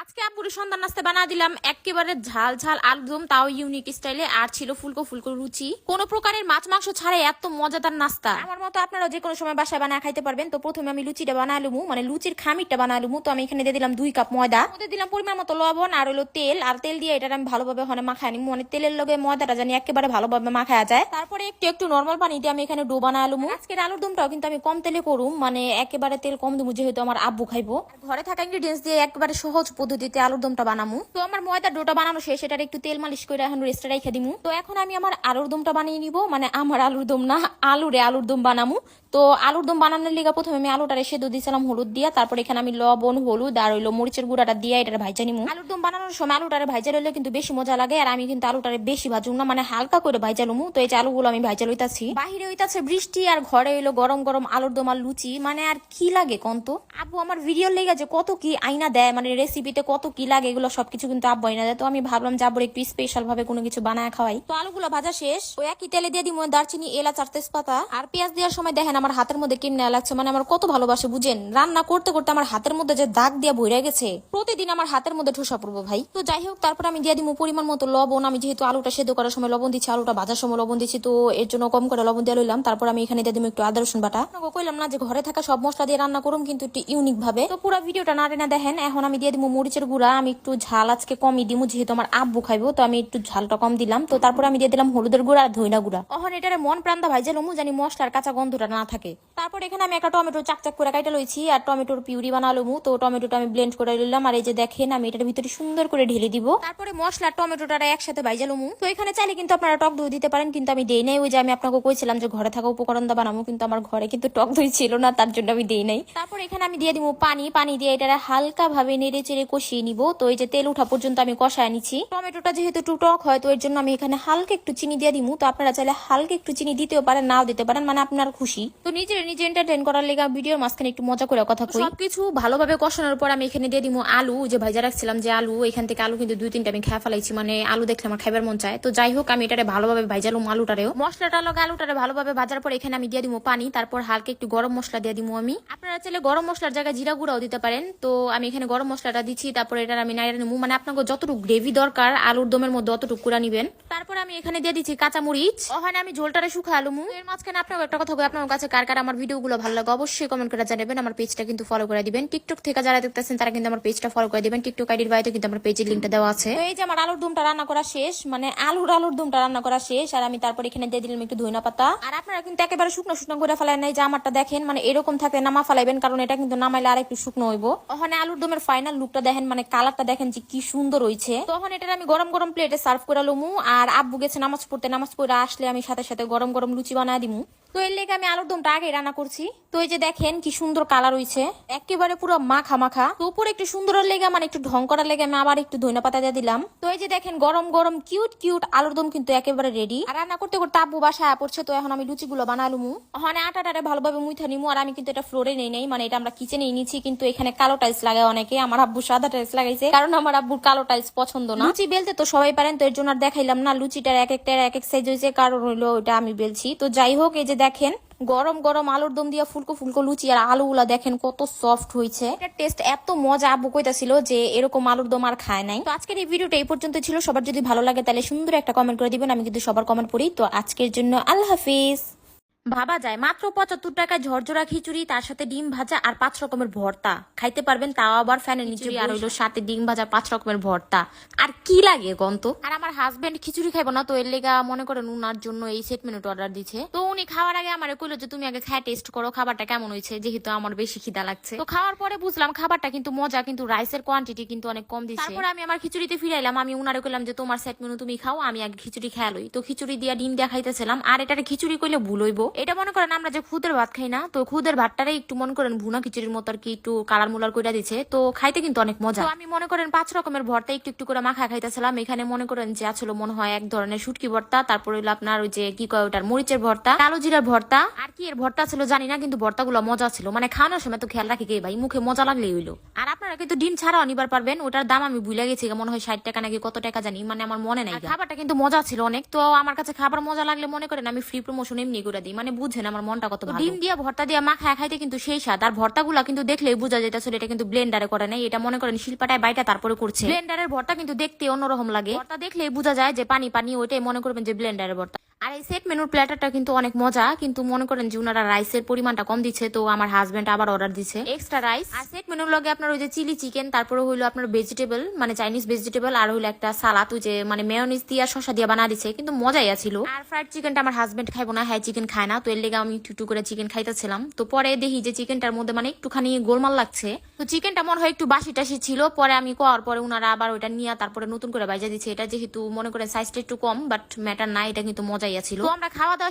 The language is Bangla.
আজকে আপুর সন্ধ্যা নাস্তা বানা দিলাম একেবারে ঝাল ঝাল আলুদম, তাও ইউনিক স্টাইলে, আর ছিল ফুলকো ফুলকো রুচি। কোনো প্রকারের মাছ মাংস ছাড়াই এত মজাদার নাস্তা। আমার মতো আপনারা যে কোনো সময় বাসায় বানায় খাইতে পারবেন। তো প্রথমে আমি লুচিটা বানালুমু, মানে লুচির খামিরটা বানালুমু। তো আমি এখানে দিয়ে দিলাম 2 কাপ ময়দা, মধ্যে দিলাম পরিমাণ মতো লবণ আর হলো তেল। আর তেল দিয়ে এটা আমি ভালোভাবে মাখায় নিব, মানে তেলের লগে ময়দাটা জানি একেবারে ভালোভাবে মাখায়া যায়। তারপরে একটু একটু নর্মাল পানি দিয়ে আমি এখানে ডো বানালুমু। আজকের আলুরদমটাও কিন্তু আমি কম তেলে করুম, মানে একেবারে তেল কম দেবো, যেহেতু আমার আব্বু খাইবো। ঘরে থাকা ইনগ্রেডিয়েন্টস দিয়ে একেবারে সহজ পদ্ধতিতে আলুরদমটা বানামু। তো আমার ময়দা ডোটা বানানো শেষ, এটার একটু তেল মালিশ করে এখন রেস্টে রেখে দিমু। তো এখন আমি আমার আলুর দমটা বানিয়ে নিব, মানে আমার আলুর দম না, আলুর দম বানামু। তো আলুর দম বানানোর লিগা প্রথমে আমি আলুটারে সেদ্ধ দিয়েছিলাম হলুদ দিয়া, তারপর এখানে আমি লবণ হলুদ আর হইলো মরিচের গুঁড়াটা দিয়ে এটা ভাইজা নিমু। আলুর দম বানানোর সময় আলুটারে ভাইজা লইলে কিন্তু বেশি মজা লাগে, আর আমি কিন্তু আলুটারে বেশি ভাজুম না, মানে হালকা করে ভাইজা লমু। তো এই যে আলুগুলো আমি ভাইজা লইতাছি। বাহিরে হইতাছে বৃষ্টি আর ঘরে হইলো গরম গরম আলুর দম আর লুচি, মানে আর কি লাগে কন্ত। আব্বু আমার ভিডিওর লেগে যে কত কি আইনা দেয়, মানে রেসিপিতে কত কি লাগে, এগুলো সবকিছু কিন্তু আব্বু আইনা দেয়। তো আমি ভাবলাম যাবো একটু স্পেশাল ভাবে কোনো কিছু বানায় খাওয়াই। তো আলুগুলো ভাজা শেষ, ওই একই তেলে দিয়ে দিব দারচিনি এলাচ আর তেজপাতা। আর পেঁয়াজ দেওয়ার সময় দেখেন আমার হাতের মধ্যে কেমনে লাগছে, মানে আমার কত ভালোবাসে বুঝেন। রান্না করতে করতে আমার হাতের মধ্যে যে দাগ দিয়া বইরা গেছে, প্রতিদিন আমার হাতের মধ্যে ঠোসা পড়বো ভাই। তো যাই হোক, তারপর আমি দিয়ে দিব পরিমাণ মতো লবণ। আমি যেহেতু আলুটা সেদ্ধ করার সময় লবণ দিচ্ছি, আলুটা ভাজার সময় লবণ দিচ্ছি, তো এর জন্য কম করে লবণ দিয়ে লইলাম। তারপর আমি এখানে দিয়ে দিব একটু আদা রসুন বাটা। কইলাম না যে ঘরে থাকা সব মশলা দিয়ে রান্না করুম, কিন্তু একটু ইউনিক ভাবে। তো পুরো ভিডিওটা না টেনে দেখেন। এখন আমি দিয়ে দিব মরিচের গুঁড়া। আমি একটু ঝাল আজকে কমই দিব, যেহেতু আমার আব্বু খাইবো, তো আমি একটু ঝালটা কম দিলাম। তো তারপর আমি দিয়ে দিলাম হলুদের গুঁড়া আর ধইনা গুঁড়া। এখন এটারে মন প্রাণদা ভাইজা লমু, জানি মশলার কাঁচা গন্ধটা না থাকে। তারপর এখানে আমি একটা টমেটো চাকচাক করে কাইটা লইছি আর টমেটোর পিউরি বানালুমু। তো টমেটোটা আমি ব্লেন্ড করে লইলাম, আর এই যে দেখেন আমি এটার ভিতরে সুন্দর করে ঢেলে দিব। তারপরে মশলা টমেটোটা একসাথে ভাইজা লমু। তো এখানে চাইলে কিন্তু আপনারা টক দই দিতে পারেন, কিন্তু আমি দেই নাই। ওই যে আমি আপনাকে কইছিলাম যে ঘরে থাকা উপকরণ দা বানাবো, কিন্তু আমার ঘরে কিন্তু টক দই ছিল না, তার জন্য আমি দেই নাই। তারপর এখানে আমি দিয়ে দিব পানি। পানি দিয়ে এটা হালকা ভাবে নেড়ে চেড়ে কষিয়ে নিব। তো এই যে তেল উঠা পর্যন্ত আমি কষায় নিচ্ছি। টমেটোটা যেহেতু একটু টক হয়, তো এর জন্য আমি এখানে হালকা একটু চিনি দিয়ে দিব। তো আপনারা চাইলে হালকা একটু চিনি দিতেও পারেন, নাও দিতে পারেন, মানে আপনার খুশি। তো নিজে এন্টারটেইন করার লেগে ভিডিওর মাঝখানে একটু মজা করে কথা কই। সবকিছু ভালোভাবে কষানোর পর আমি এখানে দিয়ে দিব আলু, যে ভাইজা রাখছিলাম যে আলু। এখান থেকে আলু কিন্তু 2-3টা আমি খেয়ে ফেলাইছি, মানে আলু দেখলে আমার খাইবার মন চায়। তো যাই হোক, আমি এটারে ভালোভাবে ভাইজালুম আলুটারেও। মশলাটা লগে আলুটারে ভালোভাবে ভাজার পর এখানে আমি দিয়ে দিব পানি। তারপর হালকা একটু গরম মশলা দিয়ে দিব আমি। আপনারা চাইলে গরম মশলার জায়গায় জিরা গুঁড়াও দিতে পারেন। তো আমি এখানে গরম মশলাটা দিচ্ছি। তারপর এটা আমি নাইরা নিবো, মানে আপনাকে যতটুকু গ্রেভি দরকার আলুর দমের মধ্যে অতটুকু করে নিবেন। তারপর আমি এখানে দিয়ে দিচ্ছি কাঁচামরিচ। ওখানে আমি ঝোলটারে শুকা আলুমু। এর মাঝখানে আপনাকে একটা কথা কই, আপনার কাছে কার কার আমার ভিডিওগুলো ভালো লাগে অবশ্যই কমেন্ট করে জানাবেন। আমার পেজটা কিন্তু ফলো করে দিবেন। টিকটক থেকে যারা দেখতেছেন তারা কিন্তু আমার পেজটা ফলো করে দিবেন। টিকটক আইডির বাইরে কিন্তু আমার পেজের লিংকটা দেওয়া আছে। তো এই যে আমার আলুর দমটা রান্না করা শেষ, মানে আলুর দমটা রান্না করা শেষ। আর আমি তারপর এখানে দিয়ে দিলাম একটু ধইনা পাতা। আর আপনারা কিন্তু একেবারে শুকনো শুকনো করে ফেলাই নাই, যে আমারটা দেখেন, মানে এরকম থাকলে নামা ফেলাইবেন, কারণ এটা কিন্তু নামাইলে আর একটু শুকনো হইব। ওখানে আলুর দমের ফাইনাল লুকটা দেখেন, মানে কালারটা দেখেন যে কি সুন্দর হইছে। তখন এটা আমি গরম গরম প্লেটে সার্ভ করে লমু। আর আব্বু গেছে নামাজ পড়তে, নামাজ পড়ে আসলে আমি সাথে সাথে গরম গরম লুচি বানায় দিমু। তো এর লেগে আমি আলুর দমটা আগে রান্না করছি। তো এই যে দেখেন কি সুন্দর কালার হইছে, একেবারে পুরো মাখা মাখা। তো উপরে একটু সুন্দরের লেগে, মানে একটু ঢং করার লেগে আমি আবার একটু ধইনা পাতা দিয়ে দিলাম। তো এই যে দেখেন গরম গরম কিউট কিউট আলুর দম কিন্তু একেবারে রেডি। আর রান্না করতে করতে আব্বু বাসায় পড়ছে। তো এখন আমি লুচিগুলো বানালুমু। ওখানে আটাটারে ভালোভাবে মুইথা নিমু। আর আমি কিন্তু এটা ফ্লোরে নেই নাই, মানে এটা আমরা কিচেনে নিয়েছি, কিন্তু এখানে কালো টাইলস লাগায় অনেকে। আমার আব্বু সাদা টাইলস লাগাইছে, কারণ আমার আব্বুর কালো টাইলস পছন্দ না। লুচি বেলতে তো সবাই পারেন, তো এর জন্য আর দেখাইলাম না। লুচিটার এক একটা এক এক সাইজ হয়েছে, কারণ হইলো ওটা আমি বেলছি। তো যাই হোক, এই যে দেখেন গরম গরম আলুর দম দিয়া ফুলকো ফুলকো লুচি, আর আলুগুলা দেখেন কত সফট হয়েছে। এটার টেস্ট এত মজা, আব্বু কইতাছিল যে এরকম আলুর দম আর খায় নাই। তো আজকের এই ভিডিওটা এই পর্যন্ত ছিল। সবার যদি ভালো লাগে তাহলে সুন্দর একটা কমেন্ট করে দিবেন, আমি কিন্তু সবার কমেন্ট পড়ি। তো আজকের জন্য আল্লাহ হাফিজ। ভাবা যায় মাত্র 75 টাকায় ঝরঝরা খিচুড়ি, তার সাথে ডিম ভাজা আর 5 রকমের ভর্তা খাইতে পারবেন, তাও আবার ফ্যানের নিচে। আর হইলো সাথে ডিম ভাজা 5 রকমের ভর্তা, আর কি লাগে গন্ত। আর আমার হাজবেন্ড খিচুড়ি খাইবো না, তো এর লেগা মনে করেন উনার জন্য এই সেট মেনুটা অর্ডার দিছে। তো উনি খাওয়ার আগে আমারে কইলো যে তুমি আগে খায় টেস্ট করো খাবারটা কেমন হয়েছে, যেহেতু আমার বেশি খিদা লাগছে। তো খাওয়ার পরে বুঝলাম খাবারটা কিন্তু মজা, কিন্তু রাইসের কোয়ান্টিটি কিন্তু অনেক কম দিছে। তারপর আমি আমার খিচুড়িতে ফিরাইলাম। আমি উনারে কইলাম যে তোমার সেট মেনু তুমি খাও, আমি আগে খিচুড়ি খেয়ালই। তো খিচুড়ি দিয়া ডিম দিয়া খাইতেছিলাম। আর এটারে খিচুড়ি কইলে ভুল হইবো, এটা মনে করেন আমরা যে খুদের ভাত খাই না, তো খুদের ভাতটারে একটু মনে করেন ভুনা খিচুড়ির মতো আর কি একটু কালার মুলার করে দিচ্ছে। তো খাইতে কিন্তু অনেক মজা। তো আমি মনে করেন 5 রকমের ভর্তা একটু একটু করে মাখা খাইতেছিলাম। এখানে মনে করেন যে আসলে মনে হয় এক ধরনের শুটকি ভর্তা, তারপর হইলো আপনার ওই যে কি কয় ওটার মরিচের ভর্তা, কালো জিরার ভর্তা, আর কি এর ভর্তা ছিল জানি না, কিন্তু ভর্তাগুলো মজা ছিল। মানে খাওয়ানোর সময় তো খেয়াল রাখি কে ভাই, মুখে মজা লাগলেই হইলো। আর আপনারা কিন্তু ডিম ছাড়াও নিবার পারবেন। ওটার দাম আমি ভুলে গেছি, মনে হয় 60 টাকা নাকি কত টাকা জানি, মানে আমার মনে নাই। খাবারটা কিন্তু মজা ছিল অনেক। তো আমার কাছে খাবার মজা লাগলে মনে করেন আমি ফ্রি প্রমোশন এমনি করে দিই। মানে বুঝেন আমার মনটা কত ভালো। ডিম দিয়ে ভর্তা দিয়ে মাখায় খাইতে কিন্তু সেই স্বাদ। আর ভর্তাগুলা কিন্তু দেখলেই বোঝা যেতেছে এটা কিন্তু ব্লেন্ডারে করে নাই, এটা মনে করেন শিল্পাটায় বাইটা তারপরে করছে। ব্লেন্ডারের ভর্তা কিন্তু দেখতে অন্যরকম লাগে, ভর্তা দেখলেই বোঝা যায় যে পানি পানি, ওইটাই মনে করবেন যে ব্লেন্ডারের ভর্তা। আর এই সেট মেনুর প্ল্যাটারটা কিন্তু অনেক মজা, কিন্তু মনে করেন যে ওনারা রাইসের পরিমাণটা কম দিচ্ছে, তো আমার হাজবেন্ড আবার অর্ডার দিচ্ছে এক্সট্রা রাইস। আর সেট মেনুর লগে আপনার ওই যে চিলি চিকেন, তারপরে হইলো আপনার ভেজিটেবল মানে চাইনিজ ভেজিটেবল, আর হইলো একটা সালাদ ওই যে মানে মেয়োনিজ দিয়ে শসা দিয়ে বানা দিচ্ছে, কিন্তু মজাই ছিল। আর ফ্রাইড চিকেনটা আমার হাজবেন্ড খাইবো না, হ্যাঁ চিকেন খায় না, তো এর লেগে আমি একটু করে চিকেন খাইতেছিলাম। তো পরে দেখি যে চিকেনটার মধ্যে মানে একটুখানি গোলমাল লাগছে, তো চিকেনটা মনে হয় একটু বাসি টাসি ছিল। পরে আমি কোয়ার পরে ওনারা আবার ওইটা নিয়ে তারপরে নতুন করে বাইজা দিচ্ছে। এটা যেহেতু মনে করেন সাইজটা একটু কম, বাট ম্যাটার না, এটা কিন্তু মজাই ছিল। তো আমরা খাওয়া দাওয়া